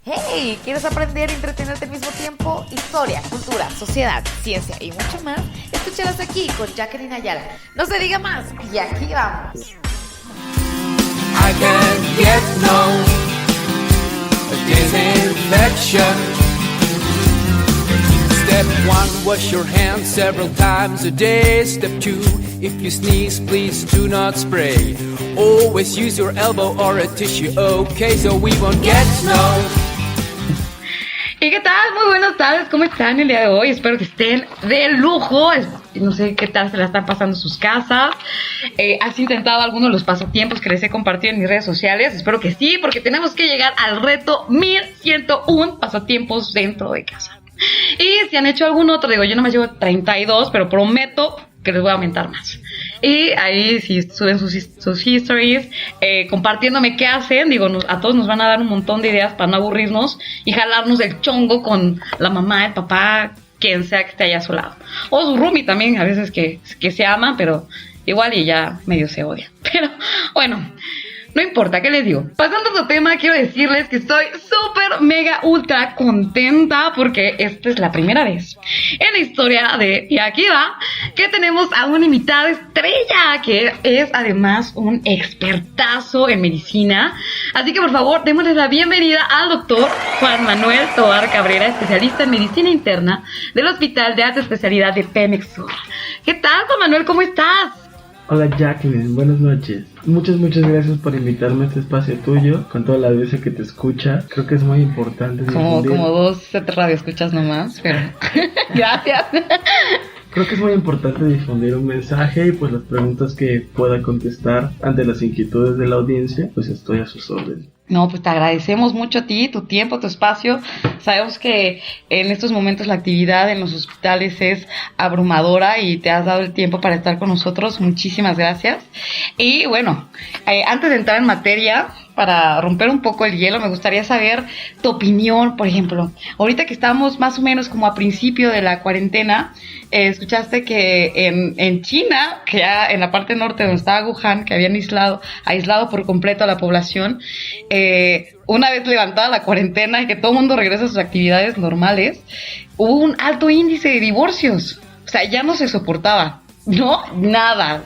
Hey, ¿quieres aprender y entretenerte al mismo tiempo? Historia, cultura, sociedad, ciencia y mucho más. Escúchalas aquí con Jacqueline Ayala. No se diga más y aquí vamos. I can't get no disinfection. Step 1, wash your hands several times a day. Step 2, if you sneeze, please do not spray. Always use your elbow or a tissue, okay, so we won't get no. ¿Y qué tal? Muy buenas tardes, ¿cómo están el día de hoy? Espero que estén de lujo. No sé qué tal se la están pasando en sus casas. ¿Has intentado alguno de los pasatiempos que les he compartido en mis redes sociales? Espero que sí, porque tenemos que llegar al reto 1101 pasatiempos dentro de casa. Y si han hecho algún otro, digo, yo no me llevo 32, pero prometo que les voy a aumentar más. Y ahí si suben sus histories, compartiéndome qué hacen, digo, a todos nos van a dar un montón de ideas para no aburrirnos y jalarnos del chongo con la mamá, el papá, quien sea que esté allá a su lado. O su roomie también, a veces que se aman, pero igual y ya medio se odian. Pero bueno, no importa, ¿qué les digo? Pasando a otro tema, quiero decirles que estoy súper, mega, ultra contenta porque esta es la primera vez en la historia de Y aquí va, que tenemos a una invitada estrella que es además un expertazo en medicina. Así que por favor, démosle la bienvenida al doctor Juan Manuel Tovar Cabrera, especialista en medicina interna del Hospital de Alta Especialidad de Pemex Sur. ¿Qué tal, Juan Manuel? ¿Cómo estás? Hola Jacqueline, buenas noches. Muchas gracias por invitarme a este espacio tuyo, con toda la audiencia que te escucha. Creo que es muy importante difundir. Como 2 radioescuchas nomás, pero gracias. Creo que es muy importante difundir un mensaje y pues las preguntas que pueda contestar ante las inquietudes de la audiencia, pues estoy a sus órdenes. No, pues te agradecemos mucho a ti, tu tiempo, tu espacio. Sabemos que en estos momentos la actividad en los hospitales es abrumadora y te has dado el tiempo para estar con nosotros. Muchísimas gracias. Y bueno, antes de entrar en materia, para romper un poco el hielo, me gustaría saber tu opinión, por ejemplo. Ahorita que estamos más o menos como a principio de la cuarentena, escuchaste que en China, que ya en la parte norte donde estaba Wuhan, que habían aislado por completo a la población, una vez levantada la cuarentena y que todo el mundo regresa a sus actividades normales, hubo un alto índice de divorcios. O sea, ya no se soportaba, ¿no? Nada.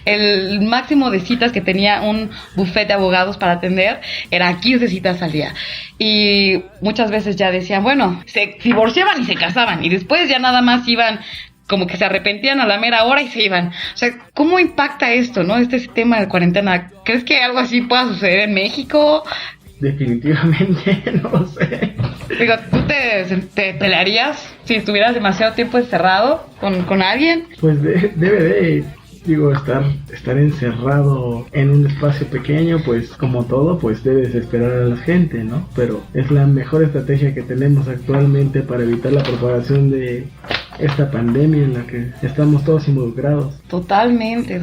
El máximo de citas que tenía un bufete de abogados para atender era 15 citas al día. Y muchas veces ya decían, bueno, se divorciaban y se casaban. Y después ya nada más iban, como que se arrepentían a la mera hora y se iban. O sea, ¿cómo impacta esto, no? Este sistema de cuarentena. ¿Crees que algo así pueda suceder en México? Definitivamente, no lo sé. Digo, ¿tú te pelearías si estuvieras demasiado tiempo encerrado con alguien? Pues debe de... Digo, estar encerrado en un espacio pequeño, pues como todo, pues debe desesperar a la gente, ¿no? Pero es la mejor estrategia que tenemos actualmente para evitar la propagación de esta pandemia en la que estamos todos involucrados. Totalmente.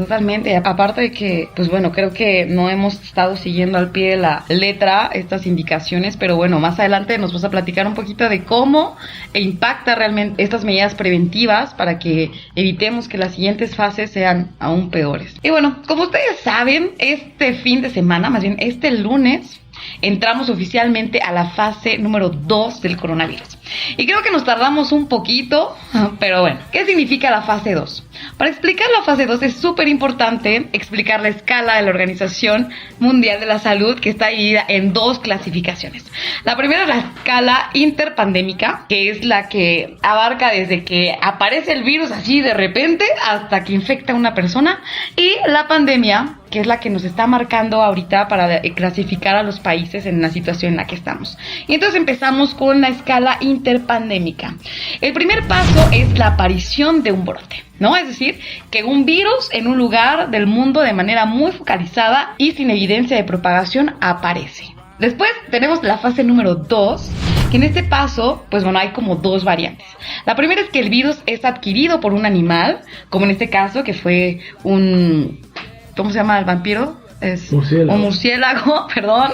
Aparte de que, pues bueno, creo que no hemos estado siguiendo al pie de la letra estas indicaciones, pero bueno, más adelante nos vas a platicar un poquito de cómo impacta realmente estas medidas preventivas para que evitemos que las siguientes fases sean aún peores. Y bueno, como ustedes saben, este fin de semana, más bien este lunes, entramos oficialmente a la fase número 2 del coronavirus. Y creo que nos tardamos un poquito, pero bueno, ¿qué significa la fase 2? Para explicar la fase 2 es súper importante explicar la escala de la Organización Mundial de la Salud, que está dividida en 2 clasificaciones. La primera es la escala interpandémica, que es la que abarca desde que aparece el virus así de repente hasta que infecta a una persona, y la pandemia, que es la que nos está marcando ahorita para clasificar a los países en la situación en la que estamos. Y entonces empezamos con la escala interpandémica. El primer paso es la aparición de un brote, ¿no? Es decir, que un virus en un lugar del mundo de manera muy focalizada y sin evidencia de propagación aparece. Después tenemos la fase número 2, que en este paso, pues bueno, hay como 2 variantes. La primera es que el virus es adquirido por un animal, como en este caso que fue ¿cómo se llama el vampiro? Es murciélago. Un murciélago, perdón.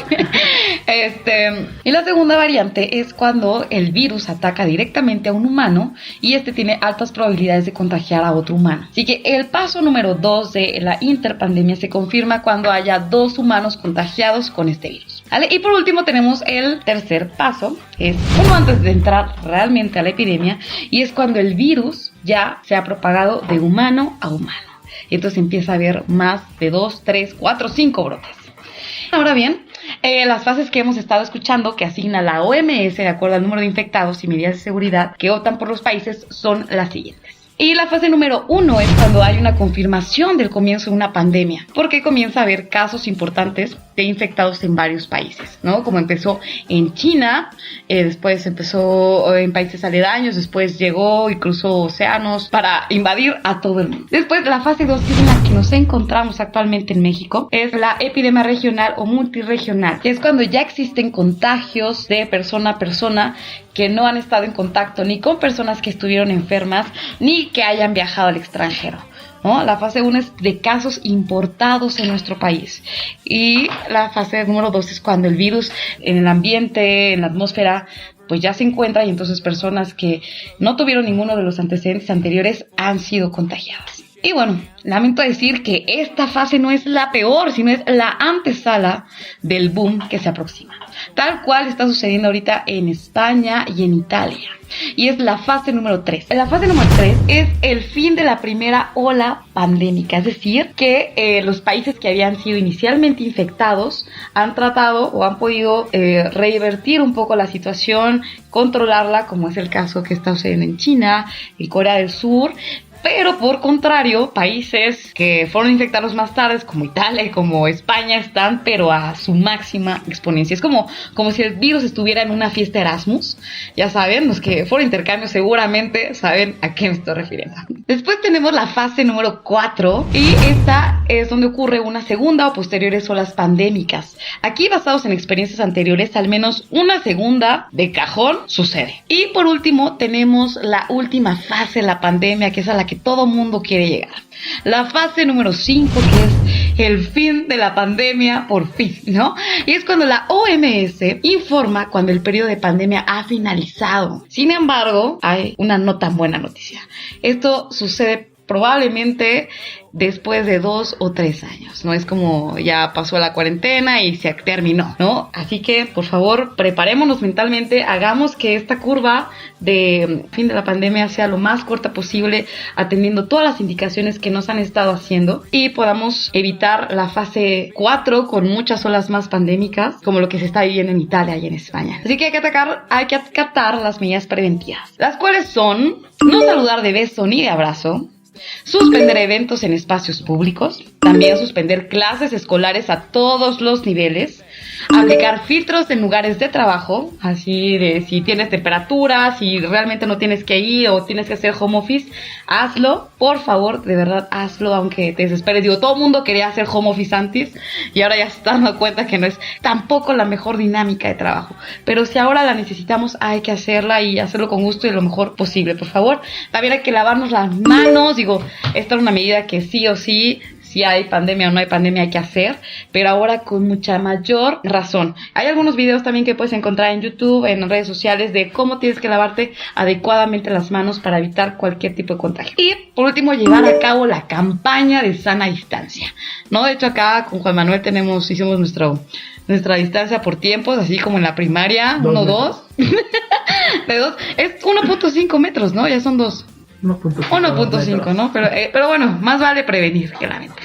Y la segunda variante es cuando el virus ataca directamente a un humano y este tiene altas probabilidades de contagiar a otro humano. Así que el paso número 2 de la interpandemia se confirma cuando haya 2 humanos contagiados con este virus. ¿Vale? Y por último tenemos el tercer paso, que es uno antes de entrar realmente a la epidemia, y es cuando el virus ya se ha propagado de humano a humano. Y entonces empieza a haber más de 2, 3, 4, 5 brotes. Ahora bien, las fases que hemos estado escuchando que asigna la OMS de acuerdo al número de infectados y medidas de seguridad que optan por los países son las siguientes. Y la fase número 1 es cuando hay una confirmación del comienzo de una pandemia, porque comienza a haber casos importantes de infectados en varios países, ¿no? Como empezó en China, después empezó en países aledaños, después llegó y cruzó océanos para invadir a todo el mundo. Después la fase 2, que es en la que nos encontramos actualmente en México, es la epidemia regional o multirregional, que es cuando ya existen contagios de persona a persona que no han estado en contacto ni con personas que estuvieron enfermas ni que hayan viajado al extranjero, ¿no? La fase 1 es de casos importados en nuestro país. Y la fase número 2 es cuando el virus en el ambiente, en la atmósfera, pues ya se encuentra y entonces personas que no tuvieron ninguno de los antecedentes anteriores han sido contagiadas. Y bueno, lamento decir que esta fase no es la peor, sino es la antesala del boom que se aproxima. Tal cual está sucediendo ahorita en España y en Italia. Y es la fase número 3. La fase número 3 es el fin de la primera ola pandémica. Es decir, que los países que habían sido inicialmente infectados han tratado o han podido revertir un poco la situación, controlarla, como es el caso que está sucediendo en China, en Corea del Sur. Pero por contrario, países que fueron infectados más tarde, como Italia y como España, están pero a su máxima exponencia. Es como si el virus estuviera en una fiesta Erasmus. Ya saben, los que fueron intercambios seguramente saben a qué me estoy refiriendo. Después tenemos la fase número 4 y esta es donde ocurre una segunda o posteriores olas pandémicas. Aquí, basados en experiencias anteriores, al menos una segunda de cajón sucede. Y por último tenemos la última fase de la pandemia, que es a la que todo mundo quiere llegar. La fase número 5, que es el fin de la pandemia, por fin, ¿no? Y es cuando la OMS informa cuando el periodo de pandemia ha finalizado. Sin embargo, hay una no tan buena noticia. Esto sucede probablemente después de 2 o 3 años, no es como ya pasó la cuarentena y se terminó, ¿no? Así que, por favor, preparémonos mentalmente, hagamos que esta curva de fin de la pandemia sea lo más corta posible, atendiendo todas las indicaciones que nos han estado haciendo y podamos evitar la fase 4 con muchas olas más pandémicas, como lo que se está viviendo en Italia y en España. Así que hay que acatar las medidas preventivas, las cuales son no saludar de beso ni de abrazo, suspender eventos en espacios públicos, también suspender clases escolares a todos los niveles, aplicar filtros en lugares de trabajo, así de si tienes temperatura, si realmente no tienes que ir o tienes que hacer home office, hazlo, por favor, de verdad hazlo, aunque te desesperes. Digo, todo el mundo quería hacer home office antes y ahora ya se están dando cuenta que no es tampoco la mejor dinámica de trabajo, pero si ahora la necesitamos hay que hacerla y hacerlo con gusto y lo mejor posible, por favor. También hay que lavarnos las manos, digo, esta es una medida que sí o sí, si hay pandemia o no hay pandemia, hay que hacer, pero ahora con mucha mayor razón. Hay algunos videos también que puedes encontrar en YouTube, en redes sociales, de cómo tienes que lavarte adecuadamente las manos para evitar cualquier tipo de contagio. Y por último, llevar a cabo la campaña de sana distancia, ¿no? De hecho, acá con Juan Manuel hicimos nuestra distancia por tiempos, así como en la primaria, 1-2. De 2, es 1.5 metros, ¿no? Ya son 2. 1.5, ¿no? Pero bueno, más vale prevenir que lamentar.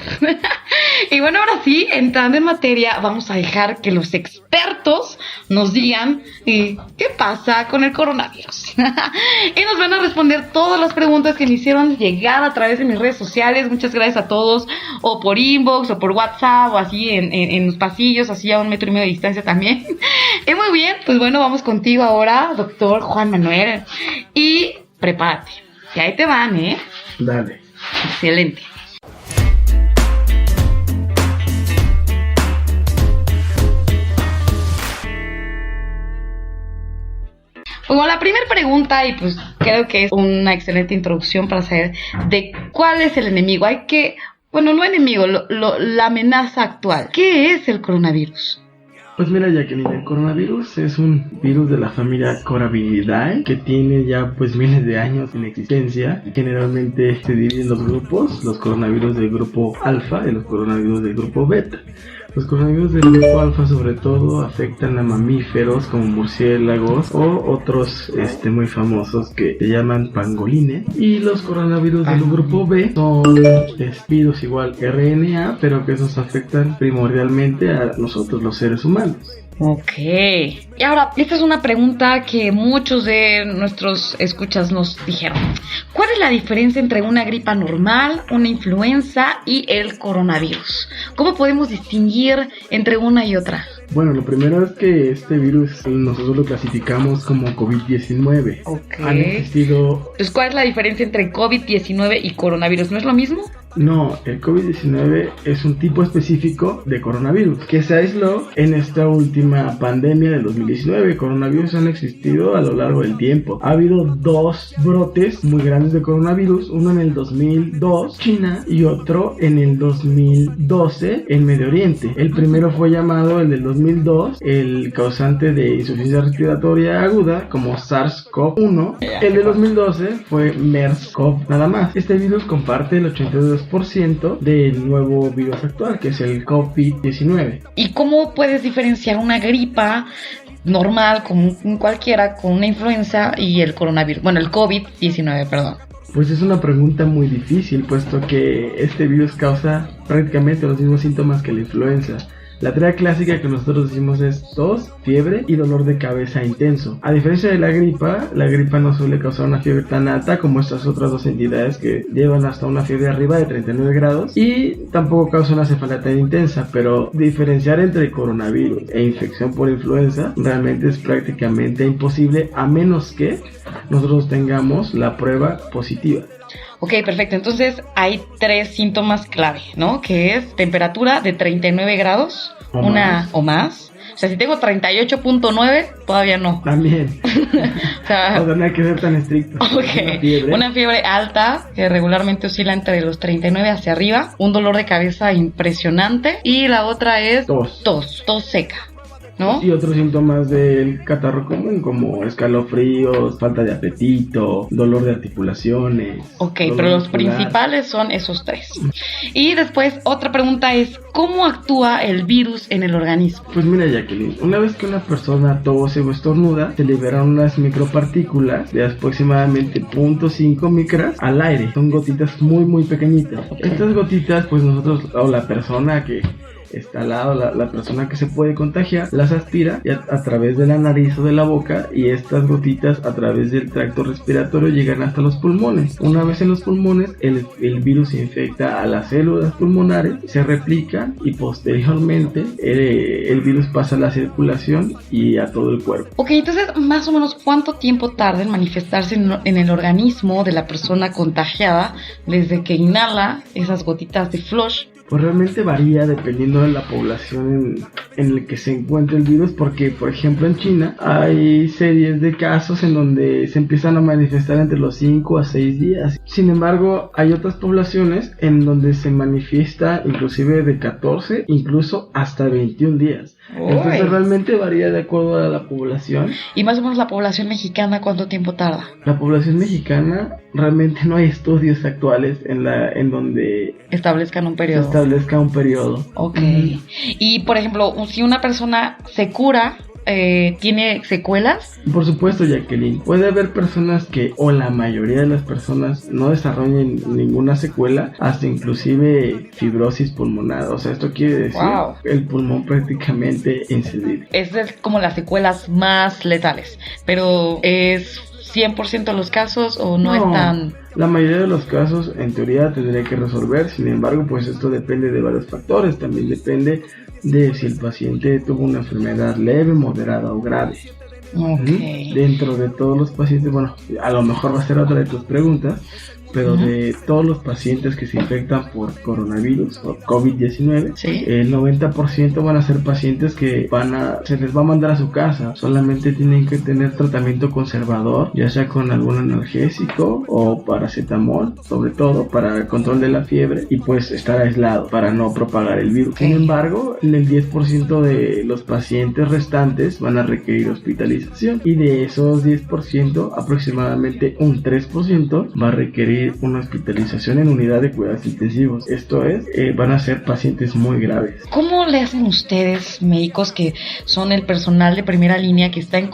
Y bueno, ahora sí, entrando en materia, vamos a dejar que los expertos nos digan qué pasa con el coronavirus. Y nos van a responder todas las preguntas que me hicieron llegar a través de mis redes sociales. Muchas gracias a todos, o por inbox, o por WhatsApp, o así en los pasillos, así a 1,5 metros de distancia también. Y muy bien, pues bueno, vamos contigo ahora, doctor Juan Manuel. Y prepárate. Que ahí te van, ¿eh? Dale. Excelente. Bueno, la primera pregunta, y pues creo que es una excelente introducción para saber de cuál es el enemigo. No enemigo, la amenaza actual. ¿Qué es el coronavirus? Pues mira, Jacqueline, el coronavirus es un virus de la familia Coraviridae que tiene ya pues miles de años en existencia. Generalmente se dividen los grupos, los coronavirus del grupo alfa y los coronavirus del grupo beta. Los coronavirus del grupo alfa sobre todo afectan a mamíferos como murciélagos o otros muy famosos que se llaman pangolines. Y los coronavirus del grupo B son virus igual RNA, pero que esos afectan primordialmente a nosotros los seres humanos. Ok. Y ahora, esta es una pregunta que muchos de nuestros escuchas nos dijeron. ¿Cuál es la diferencia entre una gripa normal, una influenza y el coronavirus? ¿Cómo podemos distinguir entre una y otra? Bueno, lo primero es que este virus nosotros lo clasificamos como COVID-19. Ok. Han existido... Entonces, ¿cuál es la diferencia entre COVID-19 y coronavirus? ¿No es lo mismo? No, el COVID-19 es un tipo específico de coronavirus que se aisló en esta última pandemia del 2019. Coronavirus han existido a lo largo del tiempo. Ha habido 2 brotes muy grandes de coronavirus, uno en el 2002, China, y otro en el 2012 en Medio Oriente. El primero fue llamado, el del 2002, el causante de insuficiencia respiratoria aguda como SARS-CoV-1. El de 2012 fue MERS-CoV nada más. Este virus comparte el 82% del nuevo virus actual, que es el COVID-19. ¿Y cómo puedes diferenciar una gripa normal, como cualquiera, con una influenza y el coronavirus? Bueno, el COVID-19, perdón. Pues es una pregunta muy difícil, puesto que este virus causa prácticamente los mismos síntomas que la influenza. La teoría clásica que nosotros decimos es tos, fiebre y dolor de cabeza intenso. A diferencia de la gripa no suele causar una fiebre tan alta como estas otras 2 entidades que llevan hasta una fiebre arriba de 39 grados y tampoco causa una cefalea intensa, pero diferenciar entre coronavirus e infección por influenza realmente es prácticamente imposible a menos que nosotros tengamos la prueba positiva. Ok, perfecto. Entonces hay 3 síntomas clave, ¿no? Que es temperatura de 39 grados, o más. O sea, si tengo 38.9, todavía no. También. O sea, no hay que ser tan estricto. Ok. Una fiebre alta, que regularmente oscila entre los 39 hacia arriba. Un dolor de cabeza impresionante. Y la otra es tos seca, ¿no? Y otros síntomas del catarro común como escalofríos, falta de apetito, dolor de articulaciones. Ok, pero los principales son esos 3. Y después otra pregunta es, ¿cómo actúa el virus en el organismo? Pues mira, Jacqueline, una vez que una persona tose o estornuda, se liberan unas micropartículas de aproximadamente 0.5 micras al aire. Son gotitas muy muy pequeñitas. Estas gotitas, pues nosotros, o la persona que está al lado, la persona que se puede contagiar, las aspira a través de la nariz o de la boca, y estas gotitas a través del tracto respiratorio llegan hasta los pulmones. Una vez en los pulmones, el virus infecta a las células pulmonares, se replica y posteriormente el virus pasa a la circulación y a todo el cuerpo. Ok, entonces más o menos ¿cuánto tiempo tarda en manifestarse en el organismo de la persona contagiada desde que inhala esas gotitas de flush? Pues realmente varía dependiendo de la población en la que se encuentra el virus, porque por ejemplo en China hay series de casos en donde se empiezan a manifestar entre los 5 a 6 días. Sin embargo, hay otras poblaciones en donde se manifiesta inclusive de 14, incluso hasta 21 días. Uy. Entonces realmente varía de acuerdo a la población. Y más o menos la población mexicana, ¿cuánto tiempo tarda? La población mexicana, realmente no hay estudios actuales en donde establezcan un periodo. Se establezca un periodo. Ok. Y por ejemplo, si una persona se cura, ¿tiene secuelas? Por supuesto, Jacqueline. Puede haber personas que, o la mayoría de las personas, no desarrollen ninguna secuela, hasta inclusive fibrosis pulmonar. O sea, esto quiere decir el pulmón prácticamente inservible. Es como las secuelas más letales, pero ¿es 100% de los casos o no es tan...? La mayoría de los casos, en teoría, tendría que resolver. Sin embargo, pues esto depende de varios factores. También depende de si el paciente tuvo una enfermedad leve, moderada o grave. Okay. Dentro de todos los pacientes, bueno, a lo mejor va a ser otra de tus preguntas, pero de todos los pacientes que se infectan por coronavirus o COVID-19, ¿sí? El 90% van a ser pacientes que se les va a mandar a su casa. Solamente tienen que tener tratamiento conservador, ya sea con algún analgésico o paracetamol, sobre todo para el control de la fiebre, y pues estar aislado para no propagar el virus. Sin embargo, en el 10% de los pacientes restantes van a requerir hospitalización, y de esos 10%, aproximadamente un 3% va a requerir requerir una hospitalización en unidad de cuidados intensivos. Esto es, van a ser pacientes muy graves. ¿Cómo le hacen ustedes, médicos que son el personal de primera línea que está en